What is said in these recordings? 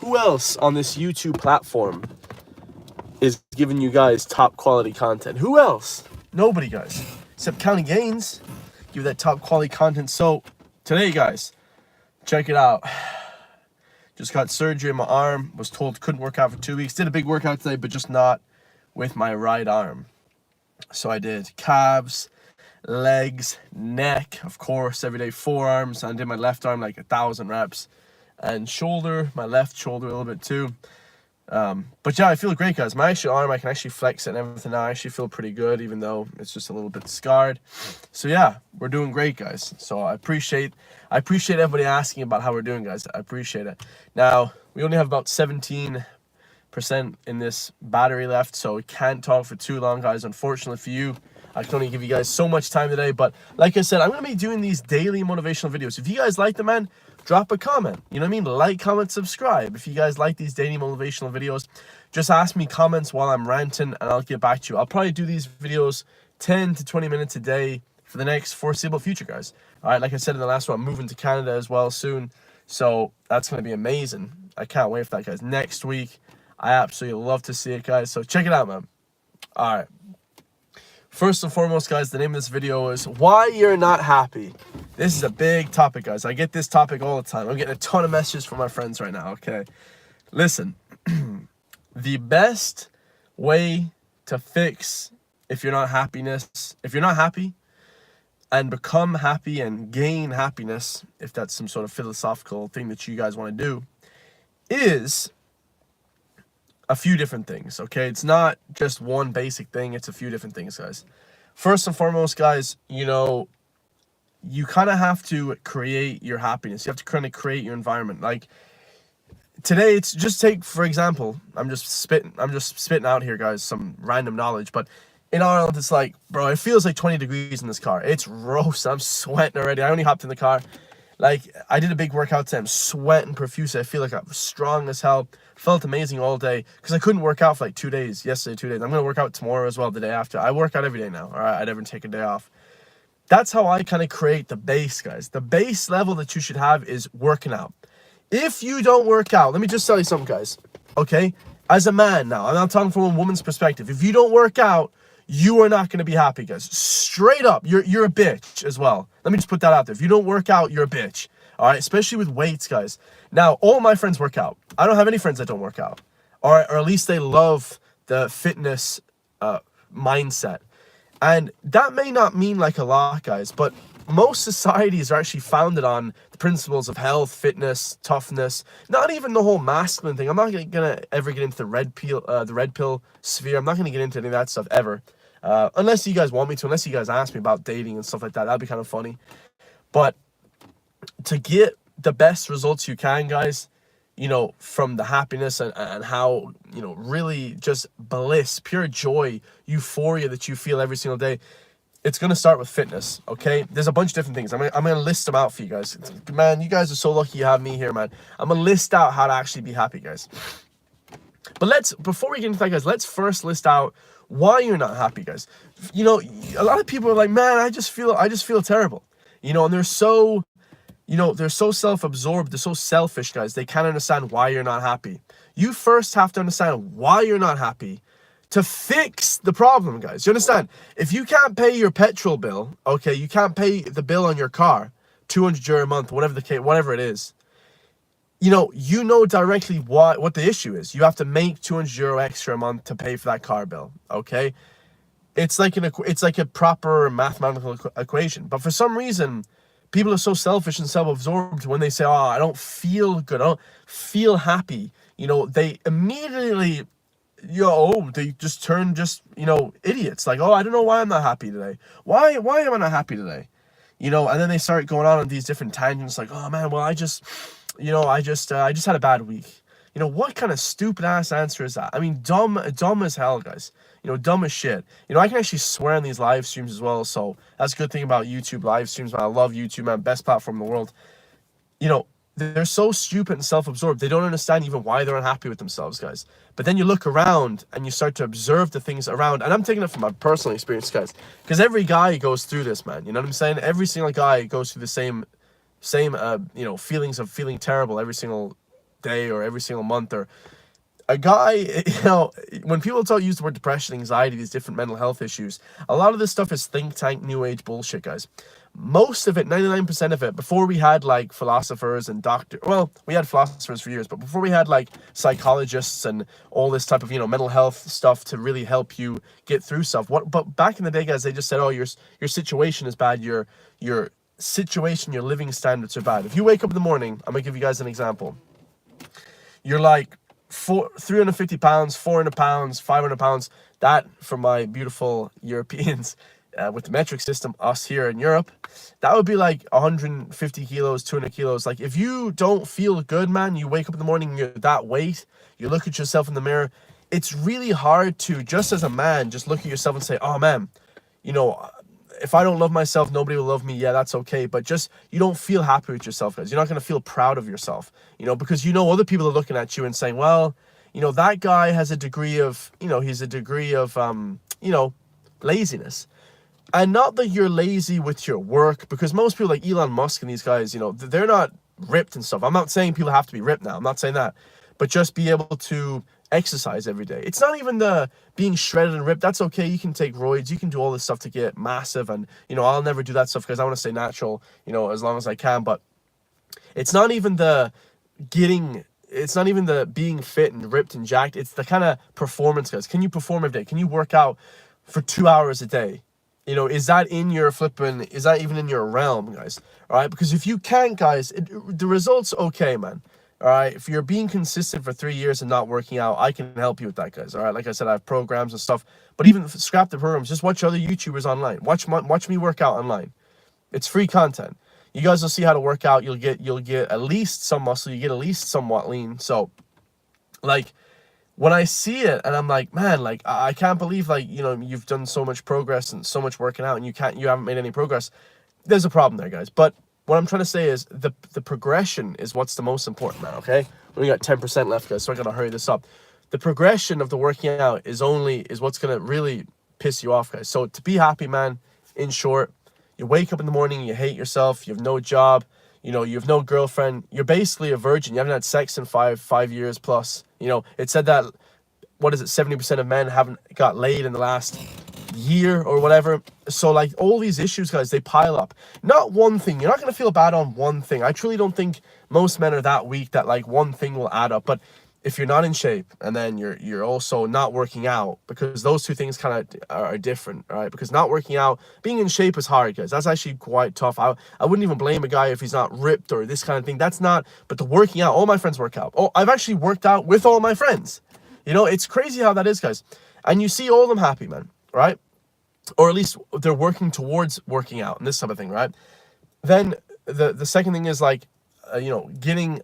Who else on this YouTube platform is giving you guys top quality content? Who else? Nobody, guys. Except County Gains give that top quality content. So today, guys, check it out. Just got surgery in my arm. Was told couldn't work out for 2 weeks. Did a big workout today, but just not with my right arm. So I did calves, legs, neck, of course, every day, forearms. I did my left arm like 1,000 reps. And shoulder, my left shoulder a little bit too. But yeah, I feel great, guys. My actual arm, I can actually flex it and everything now. I actually feel pretty good, even though it's just a little bit scarred. So yeah, we're doing great, guys. So I appreciate everybody asking about how we're doing, guys. I appreciate it. Now, we only have about 17% in this battery left, so we can't talk for too long, guys. Unfortunately for you, I can only give you guys so much time today. But like I said, I'm going to be doing these daily motivational videos. If you guys like them, man, drop a comment. You know what I mean? Like, comment, subscribe. If you guys like these daily motivational videos, just ask me comments while I'm ranting and I'll get back to you. I'll probably do these videos 10 to 20 minutes a day for the next foreseeable future, guys. All right, like I said in the last one, I'm moving to Canada as well soon. So that's going to be amazing. I can't wait for that, guys. Next week, I absolutely love to see it, guys. So check it out, man. All right. First and foremost, guys, the name of this video is Why You're Not Happy. This is a big topic, guys. I get this topic all the time. I'm getting a ton of messages from my friends right now, okay? Listen, the best way to fix if you're not happy and become happy and gain happiness, if that's some sort of philosophical thing that you guys want to do, is a few different things, okay? It's not just one basic thing. It's a few different things, guys. First and foremost, guys, you know, you kind of have to create your happiness. You have to kind of create your environment. Like today, it's just take, for example, I'm just spitting out here, guys, some random knowledge, but in Ireland, it's like, bro, it feels like 20 degrees in this car. It's roast. I'm sweating already. I only hopped in the car. Like, I did a big workout today. I'm sweating profusely. I feel like I'm strong as hell. Felt amazing all day because I couldn't work out for like 2 days. Yesterday, 2 days. I'm going to work out tomorrow as well, the day after. I work out every day now, all right? I never take a day off. That's how I kind of create the base, guys. The base level that you should have is working out. If you don't work out, let me just tell you something, guys, okay? As a man now, I'm not talking from a woman's perspective. If you don't work out, you are not going to be happy, guys. Straight up, you're a bitch as well. Let me just put that out there. If you don't work out, you're a bitch. All right, especially with weights, guys. Now, all my friends work out. I don't have any friends that don't work out. Or at least they love the fitness mindset. And that may not mean like a lot, guys, but most societies are actually founded on the principles of health, fitness, toughness. Not even the whole masculine thing. I'm not gonna ever get into the red pill sphere. I'm not gonna get into any of that stuff ever. Unless you guys want me to, unless you guys ask me about dating and stuff like that. That'd be kind of funny. But to get the best results you can, guys, you know, from the happiness and how, you know, really just bliss, pure joy, euphoria that you feel every single day, it's going to start with fitness, okay? There's a bunch of different things. I'm going to list them out for you guys. Man, you guys are so lucky you have me here, man. I'm going to list out how to actually be happy, guys. But before we get into that, guys, let's first list out why you're not happy, guys. You know, a lot of people are like, man, I just feel terrible. You know, and they're so self-absorbed, they're so selfish, guys. They can't understand why you're not happy. You first have to understand why you're not happy to fix the problem, guys. You understand? If you can't pay your petrol bill, okay, you can't pay the bill on your car, 200 euro a month, whatever it is, you know directly what the issue is. You have to make 200 euro extra a month to pay for that car bill, okay? It's like a proper mathematical equation. But for some reason, people are so selfish and self-absorbed when they say, oh, I don't feel good, I don't feel happy. You know, they immediately, they just turn idiots. Like, oh, I don't know why I'm not happy today. Why am I not happy today? You know, and then they start going on these different tangents like, oh man, well, I just had a bad week. You know, what kind of stupid ass answer is that? I mean, dumb as hell, guys. You know, dumb as shit. You know, I can actually swear on these live streams as well, so that's a good thing about YouTube live streams, man. I love YouTube, man. Best platform in the world. You know, they're so stupid and self-absorbed. They don't understand even why they're unhappy with themselves, guys. But then you look around and you start to observe the things around. And I'm taking it from my personal experience, guys. Because every guy goes through this, man. You know what I'm saying? Every single guy goes through the same feelings of feeling terrible every single day or every single month, or a guy, you know, when people use the word depression, anxiety, these different mental health issues, a lot of this stuff is think tank, new age bullshit, guys. Most of it, 99% of it, before we had like philosophers and well, we had philosophers for years, but before we had like psychologists and all this type of, you know, mental health stuff to really help you get through stuff. But back in the day, guys, they just said, oh, your situation is bad, your situation, your living standards are bad. If you wake up in the morning, I'm gonna give you guys an example. You're like 350 pounds, 400 pounds, 500 pounds. That, for my beautiful Europeans with the metric system, us here in Europe, that would be like 150 kilos, 200 kilos. Like, if you don't feel good, man, you wake up in the morning, you're that weight, you look at yourself in the mirror, it's really hard to, just as a man, just look at yourself and say, oh man, you know, if I don't love myself, nobody will love me. Yeah, that's okay. But just, you don't feel happy with yourself, guys. You're not going to feel proud of yourself, you know, because you know other people are looking at you and saying, well, you know, that guy has a degree of, you know, he's a degree of, you know, laziness. And not that you're lazy with your work, because most people like Elon Musk and these guys, you know, they're not ripped and stuff. I'm not saying people have to be ripped now. I'm not saying that. But just be able to exercise every day. It's not even the being shredded and ripped. That's okay. You can take roids. You can do all this stuff to get massive. And, you know, I'll never do that stuff because I want to stay natural, you know, as long as I can. But it's not even the it's not even the being fit and ripped and jacked. It's the kind of performance, guys. Can you perform every day? Can you work out for 2 hours a day? You know, is that in your is that even in your realm, guys? All right. Because if you can't, guys, the results, okay, man. All right, if you're being consistent for 3 years and not working out, I can help you with that, guys. All right, like I said, I have programs and stuff. But even scrap the programs, just watch other YouTubers online. Watch me work out online. It's free content. You guys will see how to work out. You'll get at least some muscle. You get at least somewhat lean. So, like, when I see it and I'm like, man, like, I can't believe, like, you know, you've done so much progress and so much working out and you haven't made any progress. There's a problem there, guys. But what I'm trying to say is the progression is what's the most important, man, okay? We only got 10% left, guys, so I gotta hurry this up. The progression of the working out is what's gonna really piss you off, guys. So to be happy, man, in short, you wake up in the morning, you hate yourself, you have no job, you know, you have no girlfriend, you're basically a virgin, you haven't had sex in five years plus. You know, it said that, what is it, 70% of men haven't got laid in the last year or whatever. So like all these issues, guys, they pile up. Not one thing. You're not going to feel bad on one thing. I truly don't think most men are that weak that like one thing will add up. But if you're not in shape and then you're also not working out, because those two things kind of are different, all right? Because not working out, being in shape is hard, guys. That's actually quite tough. I wouldn't even blame a guy if he's not ripped or this kind of thing. That's not, but the working out, all my friends work out. Oh, I've actually worked out with all my friends. You know, it's crazy how that is, guys. And you see all of them happy, man, right? Or at least they're working towards working out and this type of thing, right? Then the second thing is like, you know, getting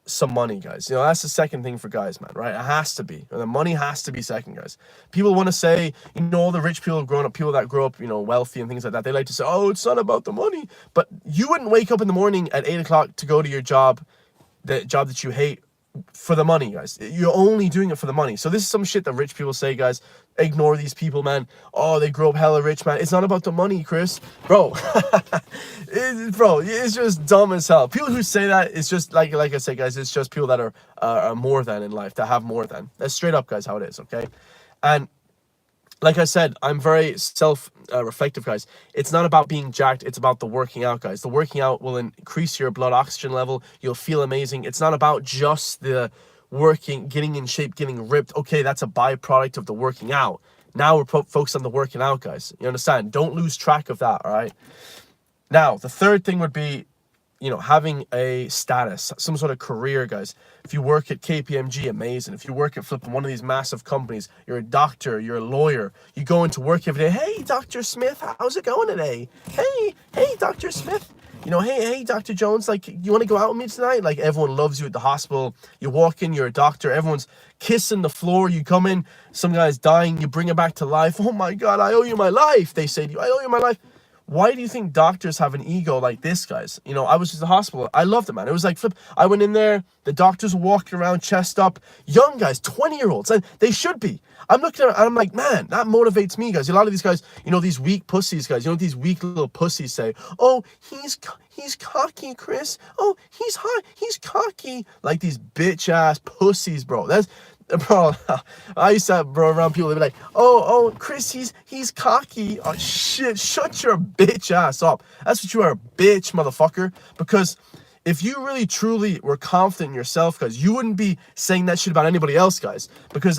some money, guys. You know, that's the second thing for guys, man, right? It has to be. The money has to be second, guys. People want to say, you know, all the rich people growing up, people that grow up, you know, wealthy and things like that, they like to say, oh, it's not about the money. But you wouldn't wake up in the morning at 8 o'clock to go to your job, the job that you hate, for the money, guys. You're only doing it for the money. So this is some shit that rich people say, guys. Ignore these people, man. Oh, they grow up hella rich, man. It's not about the money, Chris. Bro. Bro, it's just dumb as hell. People who say that, it's just, like I said, guys, it's just people that are more than in life, that have more than. That's straight up, guys, how it is, okay? And like I said, I'm very self-reflective, guys. It's not about being jacked. It's about the working out, guys. The working out will increase your blood oxygen level. You'll feel amazing. It's not about just the working, getting in shape, getting ripped. Okay, that's a byproduct of the working out. Now we're focused on the working out, guys. You understand? Don't lose track of that, all right? Now, the third thing would be, you know, having a status, some sort of career, guys. If you work at KPMG, amazing. If you work at flipping one of these massive companies, you're a doctor, you're a lawyer, you go into work every day. Hey, Dr. Smith, how's it going today? Hey, Dr. Smith. You know, hey, Dr. Jones, like, you want to go out with me tonight? Like, everyone loves you at the hospital. You walk in, you're a doctor, everyone's kissing the floor. You come in, some guy's dying, you bring him back to life. Oh my God, I owe you my life. They say to you, I owe you my life. Why do you think doctors have an ego like this, guys? You know, I was just in the hospital. I loved it, man. It was like flip. I went in there. The doctors were walking around, chest up, young guys, 20-year-olds, and they should be. I'm looking at it, and I'm like, man, that motivates me, guys. A lot of these guys, you know, these weak pussies, guys. You know what these weak little pussies say? Oh, he's cocky, Chris. Oh, he's hot. He's cocky. Like these bitch ass pussies, bro. Bro, I used to, bro, around people, they'd be like, oh, Chris, he's cocky. Oh, shit, shut your bitch ass up. That's what you are, a bitch, motherfucker. Because if you really, truly were confident in yourself, guys, you wouldn't be saying that shit about anybody else, guys. Because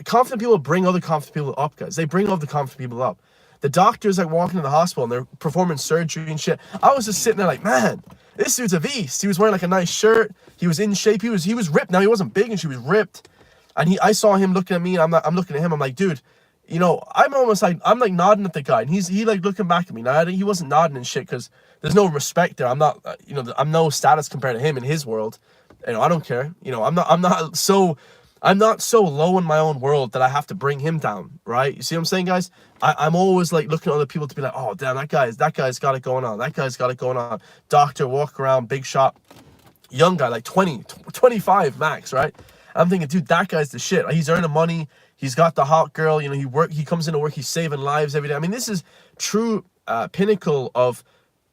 confident people bring other confident people up, guys. They bring other confident people up. The doctors, like, walking in the hospital, and they're performing surgery and shit. I was just sitting there like, man, this dude's a beast. He was wearing, like, a nice shirt. He was in shape. He was ripped. Now, he wasn't big, and she was ripped. And I saw him looking at me, and I'm looking at him. I'm like, dude, you know, I'm like nodding at the guy, and he like looking back at me. Now he wasn't nodding and shit because there's no respect there. I'm not, you know, I'm no status compared to him in his world. You know, I don't care. You know, I'm not so low in my own world that I have to bring him down, right? You see what I'm saying, guys? I'm always like looking at other people to be like, oh damn, that guy's got it going on. That guy's got it going on. Doctor, walk around, big shot, young guy, like 20, 25 max, right? I'm thinking, dude, that guy's the shit. He's earning money. He's got the hot girl. You know, he comes into work. He's saving lives every day. I mean, this is true pinnacle of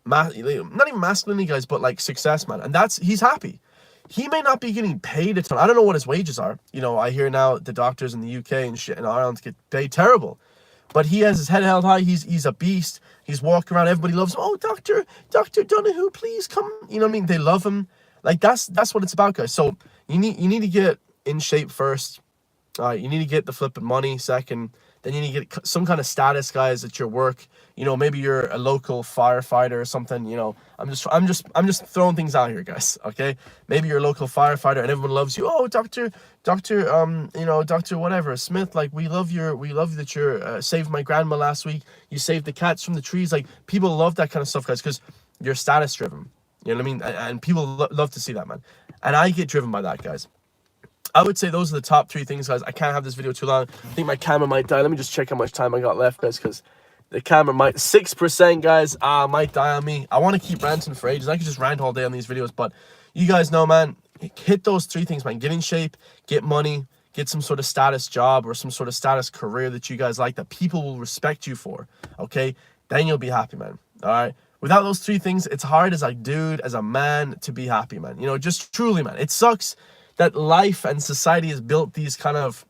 not even masculinity, guys, but like success, man. And he's happy. He may not be getting paid a ton. I don't know what his wages are. You know, I hear now the doctors in the UK and shit in Ireland get paid terrible. But he has his head held high. He's a beast. He's walking around. Everybody loves him. Oh, Dr. Donahue, please come. You know what I mean? They love him. Like that's what it's about, guys. So you need to get in shape first. You need to get the flipping money second. Then you need to get some kind of status, guys, at your work. You know, maybe you're a local firefighter or something. You know, I'm just throwing things out here, guys. Okay, maybe you're a local firefighter and everyone loves you. Oh, doctor, you know, Dr. whatever Smith. Like we love that you're saved my grandma last week. You saved the cats from the trees. Like people love that kind of stuff, guys, because you're status driven. You know what I mean? And people love to see that, man. And I get driven by that, guys. I would say those are the top 3 things, guys. I can't have this video too long. I think my camera might die. Let me just check how much time I got left, guys, because the camera might 6%, guys, might die on me. I want to keep ranting for ages. I could just rant all day on these videos, but you guys know, man, hit those 3 things, man. Get in shape, get money, get some sort of status job or some sort of status career that you guys like, that people will respect you for, okay? Then you'll be happy, man, all right? Without those 3 things, it's hard as a dude, as a man, to be happy, man. You know, just truly, man. It sucks that life and society has built these kind of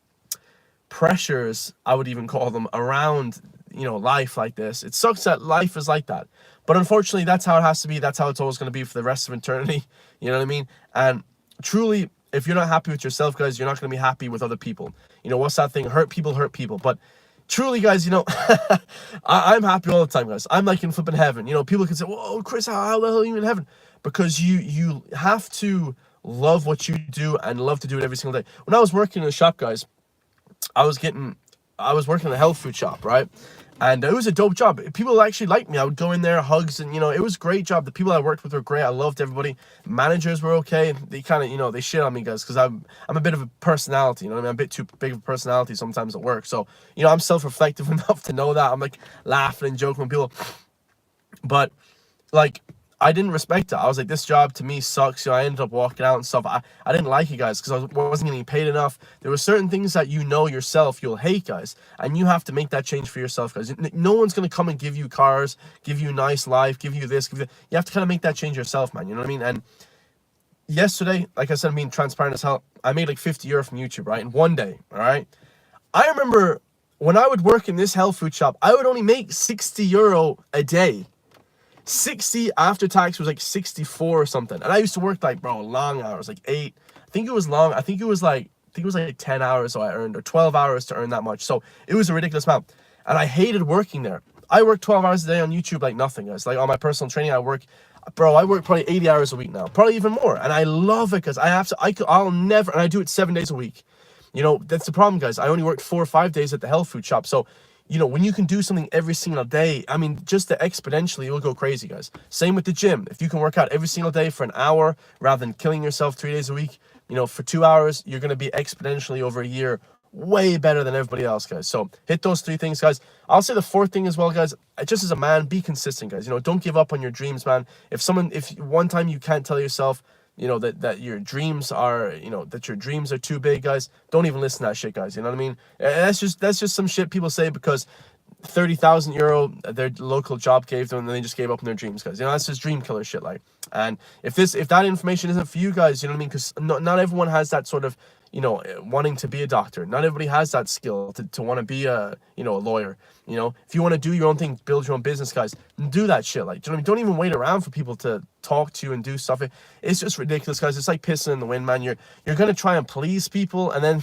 pressures, I would even call them, around, you know, life like this. It sucks that life is like that. But unfortunately, that's how it has to be. That's how it's always going to be for the rest of eternity. You know what I mean? And truly, if you're not happy with yourself, guys, you're not going to be happy with other people. You know, what's that thing? Hurt people. But truly, guys, you know, I'm happy all the time, guys. I'm like in flipping heaven. You know, people can say, whoa, Chris, how the hell are you in heaven? Because you have to love what you do and love to do it every single day. When I was working in the shop, guys, I was working in a health food shop, right? And it was a dope job. People actually liked me. I would go in there, hugs, and, you know, it was a great job. The people I worked with were great. I loved everybody. Managers were okay. They kind of, you know, they shit on me, guys, because I'm a bit of a personality, you know what I mean? I'm a bit too big of a personality sometimes at work. So, you know, I'm self-reflective enough to know that. I'm, like, laughing and joking with people. But, like, I didn't respect it. I was like, this job to me sucks. You know, I ended up walking out and stuff. I didn't like it, guys, because I wasn't getting paid enough. There were certain things that you know yourself you'll hate, guys, and you have to make that change for yourself, guys. No one's going to come and give you cars, give you a nice life, give you this, give you that. You have to kind of make that change yourself, man. You know what I mean? And yesterday, like I said, I'm being transparent as hell. I made like 50 euro from YouTube, right? In one day, all right? I remember when I would work in this health food shop, I would only make 60 euro a day. 60 after tax was like 64 or something. And I used to work like, bro, long hours, like 8. I think it was long. I think it was like 10 hours so I earned, or 12 hours to earn that much. So it was a ridiculous amount. And I hated working there. I work 12 hours a day on YouTube like nothing, guys. Like on my personal training, I work probably 80 hours a week now, probably even more. And I love it because I'll never, and I do it 7 days a week. You know, that's the problem, guys. I only worked 4 or 5 days at the health food shop. So, you know, when you can do something every single day, I mean, just exponentially, it will go crazy, guys. Same with the gym. If you can work out every single day for an hour rather than killing yourself 3 days a week, you know, for 2 hours, you're going to be exponentially over a year way better than everybody else, guys. So hit those 3 things, guys. I'll say the 4th thing as well, guys. Just as a man, be consistent, guys. You know, don't give up on your dreams, man. If one time you can't tell yourself, you know, that your dreams are, you know, that your dreams are too big, guys, don't even listen to that shit, guys. You know what I mean? That's just some shit people say because 30,000 euro their local job gave them, and then they just gave up on their dreams, guys. You know, that's just dream killer shit. Like, and if that information isn't for you guys, you know what I mean? Because not everyone has that sort of, you know, wanting to be a doctor. Not everybody has that skill to want to be a, you know, a lawyer. You know, if you want to do your own thing, build your own business, guys, do that shit. Like, do you know what I mean? Don't even wait around for people to talk to you and do stuff. It's just ridiculous, guys. It's like pissing in the wind, man. You're gonna try and please people, and then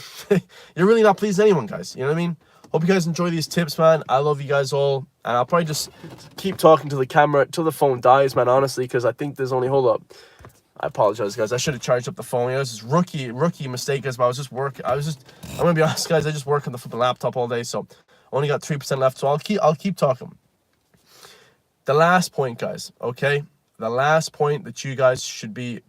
you're really not pleasing anyone, guys. You know what I mean? Hope you guys enjoy these tips, man. I love you guys all. And I'll probably just keep talking to the camera till the phone dies, man, honestly, because I think there's only... Hold up. I apologize, guys. I should have charged up the phone. You know, this is rookie mistake, guys, but I'm going to be honest, guys. I just work on the flipping laptop all day, so only got 3% left, so I'll keep talking. The last point, guys, okay? The last point that you guys should be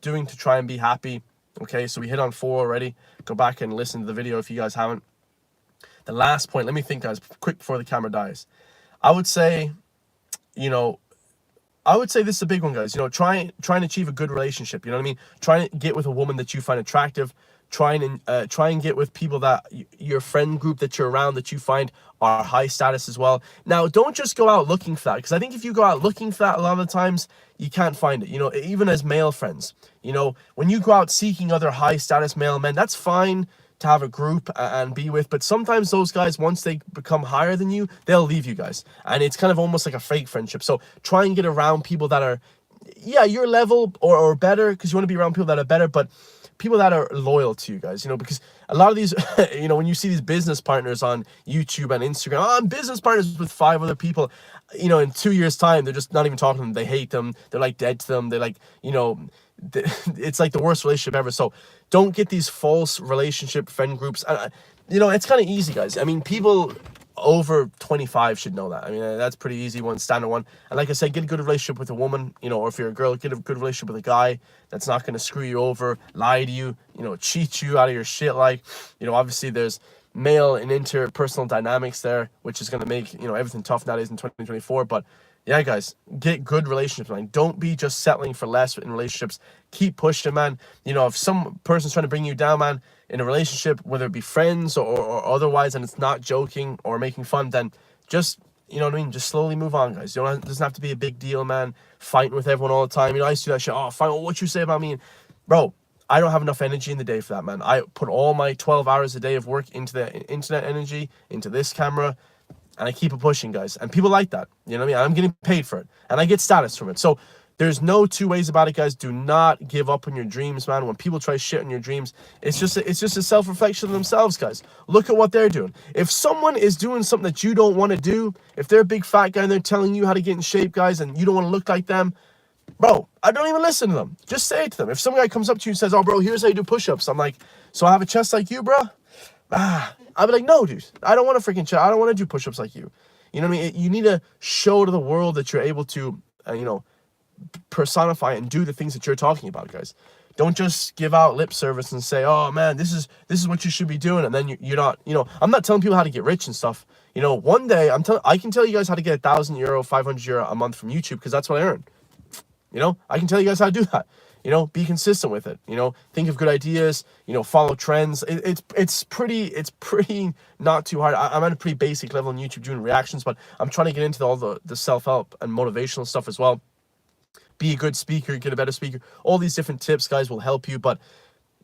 doing to try and be happy, okay? So we hit on 4 already. Go back and listen to the video if you guys haven't. The last point, let me think, guys, quick before the camera dies. I would say, you know, this is a big one, guys. You know, try and achieve a good relationship. You know what I mean? Try and get with a woman that you find attractive. Try and get with people that your friend group that you're around that you find are high status as well. Now, don't just go out looking for that, because I think if you go out looking for that, a lot of the times you can't find it. You know, even as male friends, you know, when you go out seeking other high status male men, that's fine to have a group and be with, but sometimes those guys, once they become higher than you, they'll leave you, guys, and it's kind of almost like a fake friendship. So try and get around people that are, yeah, your level or better, because you want to be around people that are better, but people that are loyal to you, guys. You know, because a lot of these you know, when you see these business partners on YouTube and Instagram, oh, I'm business partners with 5 other people, you know, in 2 years time they're just not even talking to them. They hate them. They're like dead to them. They're like, you know, it's like the worst relationship ever. So don't get these false relationship friend groups. You know, it's kind of easy, guys. I mean, people over 25 should know that. I mean, that's pretty easy, one standard one. And like I said, get a good relationship with a woman, you know, or if you're a girl, get a good relationship with a guy that's not going to screw you over, lie to you, you know, cheat you out of your shit. Like, you know, obviously there's male and interpersonal dynamics there, which is going to make, you know, everything tough nowadays in 2024. But yeah, guys, get good relationships, man. Don't be just settling for less in relationships. Keep pushing, man. You know, if some person's trying to bring you down, man, in a relationship, whether it be friends or otherwise, and it's not joking or making fun, then just, you know what I mean, just slowly move on, guys. You know, it doesn't have to be a big deal, man. Fighting with everyone all the time. You know, I used to do that shit. Oh, fight, what you say about me? Bro, I don't have enough energy in the day for that, man. I put all my 12 hours a day of work into the internet energy, into this camera, and I keep it pushing, guys. And people like that. You know what I mean? I'm getting paid for it. And I get status from it. So there's no 2 ways about it, guys. Do not give up on your dreams, man. When people try shit on your dreams, it's just a self-reflection of themselves, guys. Look at what they're doing. If someone is doing something that you don't want to do, if they're a big fat guy and they're telling you how to get in shape, guys, and you don't want to look like them, bro, I don't even listen to them. Just say it to them. If some guy comes up to you and says, oh, bro, here's how you do push-ups, I'm like, so I have a chest like you, bro? I'd be like, no, dude, I don't want to freaking I don't want to do push-ups like you. You know what I mean? You need to show to the world that you're able to, you know, personify and do the things that you're talking about, guys. Don't just give out lip service and say, oh man, this is what you should be doing, and then you're not, you know. I'm not telling people how to get rich and stuff. You know, one day I can tell you guys how to get 1,000 euro, 500 euro a month from YouTube, because that's what I earn. You know, I can tell you guys how to do that. You know, be consistent with it. You know, think of good ideas. You know, follow trends. It's pretty not too hard. I'm at a pretty basic level on YouTube doing reactions, but I'm trying to get into all the self-help and motivational stuff as well. Be a good speaker, get a better speaker. All these different tips, guys, will help you. But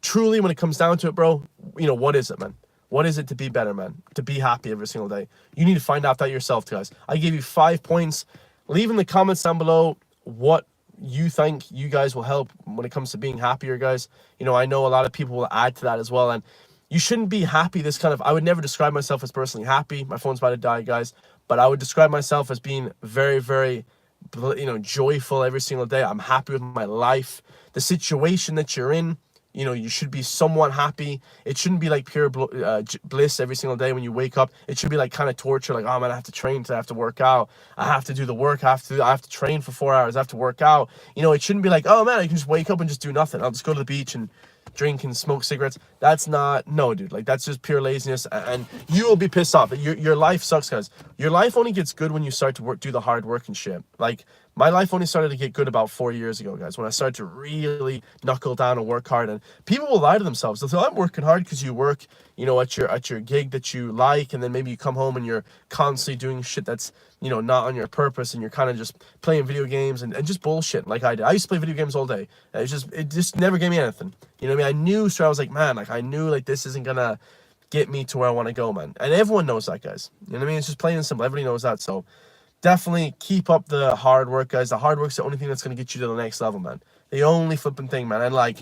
truly, when it comes down to it, bro, you know, what is it, man? What is it to be better, man? To be happy every single day? You need to find out that yourself, guys. I gave you 5 points. Leave in the comments down below what you think you guys will help when it comes to being happier, guys. You know, I know a lot of people will add to that as well. And you shouldn't be happy I would never describe myself as personally happy. My phone's about to die, guys. But I would describe myself as being very, very, you know, joyful every single day. I'm happy with my life. The situation that you're in, you know, you should be somewhat happy. It shouldn't be like pure bliss every single day when you wake up. It should be like kind of torture, like, oh man, I have to train today, I have to work out, I have to do the work, I have to train for 4 hours, I have to work out. You know, it shouldn't be like, oh man, I can just wake up and just do nothing. I'll just go to the beach and drink and smoke cigarettes. That's not, no, dude. Like, that's just pure laziness, and you will be pissed off. Your life sucks, guys. Your life only gets good when you start to do the hard work and shit. Like, my life only started to get good about 4 years ago, guys, when I started to really knuckle down and work hard. And people will lie to themselves. They'll say, I'm working hard, because you work, you know, at your gig that you like, and then maybe you come home and you're constantly doing shit that's, you know, not on your purpose, and you're kind of just playing video games and just bullshit like I did. I used to play video games all day. It just never gave me anything. You know what I mean? I knew, so I was like, man, like, I knew, like, this isn't gonna get me to where I want to go, man. And everyone knows that, guys. You know what I mean? It's just plain and simple. Everybody knows that. So definitely keep up the hard work, guys. The hard work's the only thing that's going to get you to the next level, man. The only flipping thing, man. And, like,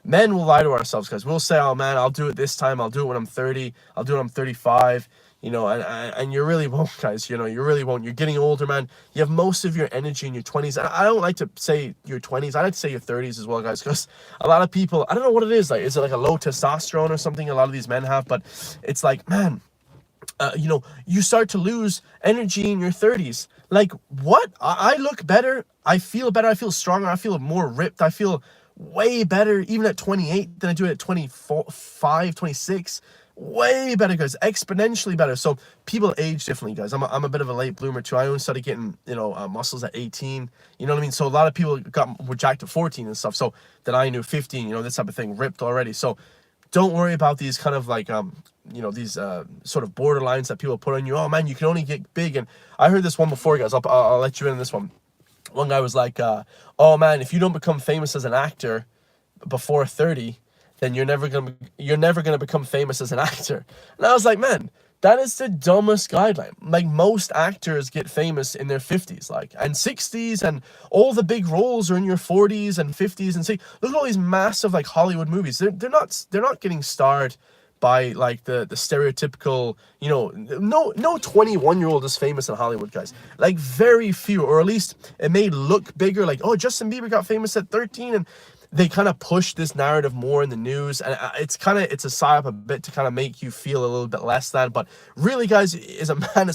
men will lie to ourselves, guys. We'll say, oh, man, I'll do it this time. I'll do it when I'm 30. I'll do it when I'm 35. You know, and you really won't, guys. You know, you really won't. You're getting older, man. You have most of your energy in your 20s. And I don't like to say your 20s. I like to say your 30s as well, guys, because a lot of people, I don't know what it is. Like, is it like a low testosterone or something a lot of these men have? But it's like, man, you know, you start to lose energy in your 30s. Like, what? I look better. I feel better. I feel stronger. I feel more ripped. I feel way better even at 28 than I do at 25, 26. Way better, guys. Exponentially better. So people age differently, guys. I'm a bit of a late bloomer too. I only started getting, you know, muscles at 18. You know what I mean? So a lot of people were jacked at 14 and stuff. So then I knew 15, you know, this type of thing, ripped already. So don't worry about these kind of like, you know, these sort of borderlines that people put on you. Oh, man, you can only get big. And I heard this one before, guys. I'll let you in on this one. One guy was like, oh, man, if you don't become famous as an actor before 30, then you're never gonna become famous as an actor. And I was like, man, that is the dumbest guideline. Like, most actors get famous in their 50s, like, and 60s, and all the big roles are in your 40s and 50s. And see, look at all these massive, like, Hollywood movies. They're not getting starred by, like, the stereotypical, you know, no 21-year-old is famous in Hollywood, guys. Like, very few, or at least it may look bigger. Like, oh, Justin Bieber got famous at 13, and they kind of push this narrative more in the news, and it's a psyop a bit to kind of make you feel a little bit less than. But really, guys, as a man,